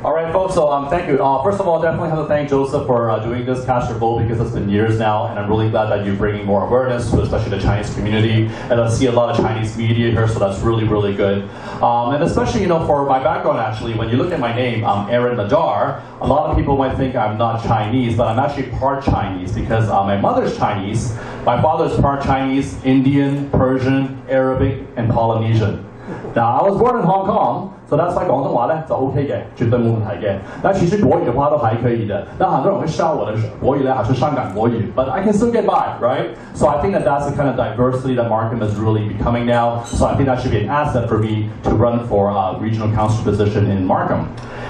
All right, folks, so thank you. First of all, definitely have to thank Joseph for doing this Cast Your Vote, because it's been years now, and I'm really glad that you're bringing more awareness to especially the Chinese community. And I see a lot of Chinese media here, so that's really, really good. And especially, for my background, actually, when you look at my name, Aaron Madar, a lot of people might think I'm not Chinese, but I'm actually part Chinese, because my mother's Chinese, my father's part Chinese, Indian, Persian, Arabic, and Polynesian. Now, I was born in Hong Kong, so that's why 廣東話咧就 OK 嘅，絕對冇問題嘅。但其實國語的話都還可以的。那很多人會笑我的國語呢，還是香港國語 ，but I can still get by, right? So I think that's the kind of diversity that Markham is really becoming now. So I think that should be an asset for me to run for a regional council position in Markham.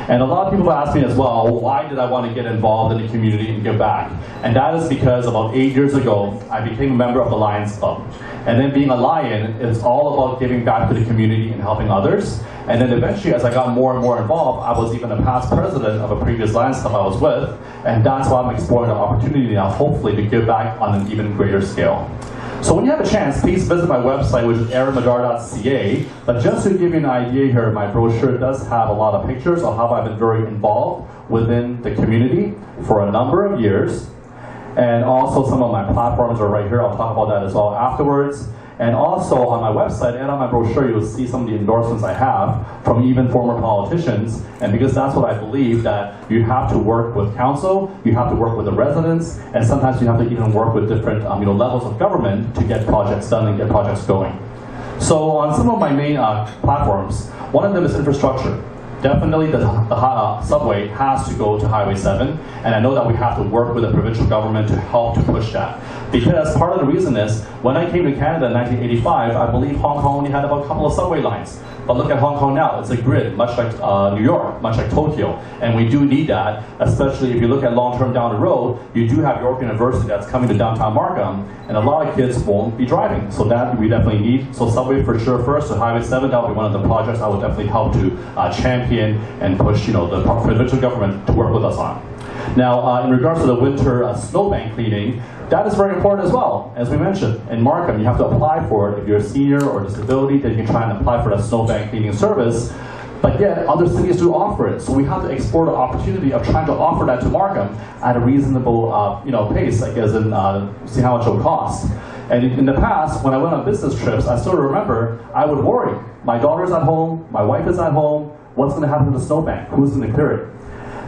And a lot of people ask me as well, why did I want to get involved in the community and give back? And that is because about 8 years ago, I became a member of the Lions Club. And then being a Lion is all about giving back to the community and helping others. And then eventually, as I got more and more involved, I was even a past president of a previous Lions Club I was with. And that's why I'm exploring the opportunity now, hopefully, to give back on an even greater scale. So when you have a chance, please visit my website, which is aaronmadar.ca. But just to give you an idea here, my brochure does have a lot of pictures of how I've been very involved within the community for a number of years. And also some of my platforms are right here. I'll talk about that as well afterwards. And also on my website and on my brochure, you'll see some of the endorsements I have from even former politicians. And because that's what I believe, that you have to work with council, you have to work with the residents, and sometimes you have to even work with different levels of government to get projects done and get projects going. So on some of my main platforms, one of them is infrastructure. Definitely the subway has to go to Highway 7, and I know that we have to work with the provincial government to help to push that. Because part of the reason is, when I came to Canada in 1985, I believe Hong Kong only had about a couple of subway lines. But look at Hong Kong now, it's a grid, much like New York, much like Tokyo. And we do need that, especially if you look at long-term down the road, you do have York University that's coming to downtown Markham, and a lot of kids won't be driving. So that we definitely need. So subway for sure first, so Highway 7, that will be one of the projects I would definitely help to champion and push the provincial government to work with us on. Now, in regards to the winter snowbank cleaning, that is very important as well. As we mentioned, in Markham, you have to apply for it. If you're a senior or disability, then you can try and apply for the snowbank cleaning service. But yet, other cities do offer it. So we have to explore the opportunity of trying to offer that to Markham at a reasonable pace, like as in see how much it will cost. And in the past, when I went on business trips, I still remember I would worry. My daughter's at home, my wife is at home, what's going to happen to the snowbank? Who's going to clear it?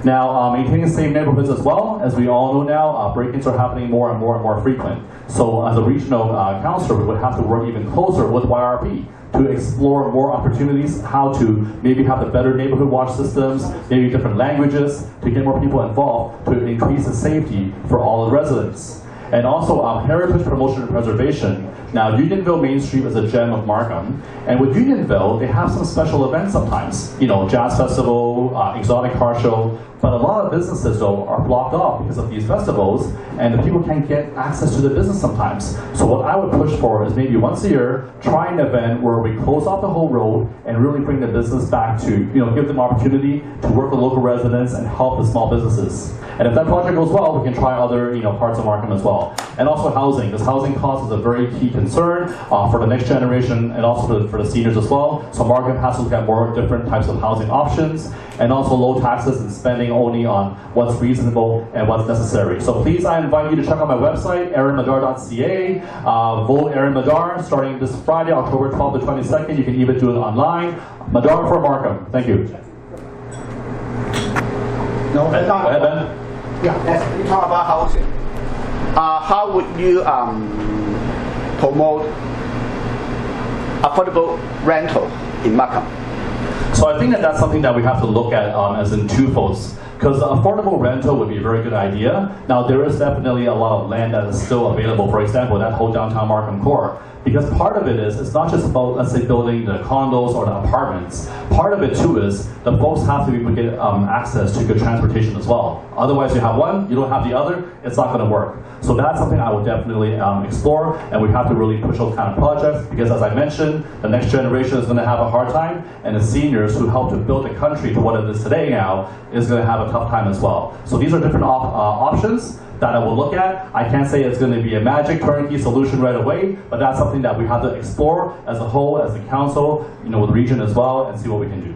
Now, maintaining safe neighborhoods as well, as we all know now, break-ins are happening more and more frequent. So as a regional councillor, we would have to work even closer with YRP to explore more opportunities, how to maybe have the better neighborhood watch systems, maybe different languages, to get more people involved, to increase the safety for all the residents. And also heritage promotion and preservation. Now, Unionville Main Street is a gem of Markham, and with Unionville, they have some special events sometimes. Jazz festival, exotic car show, but a lot of businesses, though, are blocked off because of these festivals, and the people can't get access to the business sometimes. So what I would push for is maybe once a year, try an event where we close off the whole road and really bring the business back to, give them opportunity to work with local residents and help the small businesses. And if that project goes well, we can try other, parts of Markham as well. And also housing, because housing cost is a very key concern for the next generation and also for the seniors as well. So Markham has to look at more different types of housing options, and also low taxes and spending only on what's reasonable and what's necessary. So please, I invite you to check out my website, aaronmadar.ca. Vote Aaron Madar starting this Friday, October 12th to 22nd. You can even do it online. Madar for Markham. Thank you. No, go ahead, Ben. Yeah, yes, you talk about housing. How would you promote affordable rental in Markham? So I think that's something that we have to look at as in twofolds. Because affordable rental would be a very good idea. Now, there is definitely a lot of land that is still available. For example, that whole downtown Markham core. Because part of it is, it's not just about, let's say, building the condos or the apartments. Part of it too is the folks have to be able to get access to good transportation as well. Otherwise, you have one, you don't have the other, it's not going to work. So that's something I would definitely explore, and we have to really push those kind of projects, because as I mentioned, the next generation is going to have a hard time, and the seniors who helped to build the country to what it is today now is going to have a tough time as well. So these are different options that I will look at. I can't say it's going to be a magic turnkey solution right away, but that's something that we have to explore as a whole, as a council, with the region as well, and see what we can do.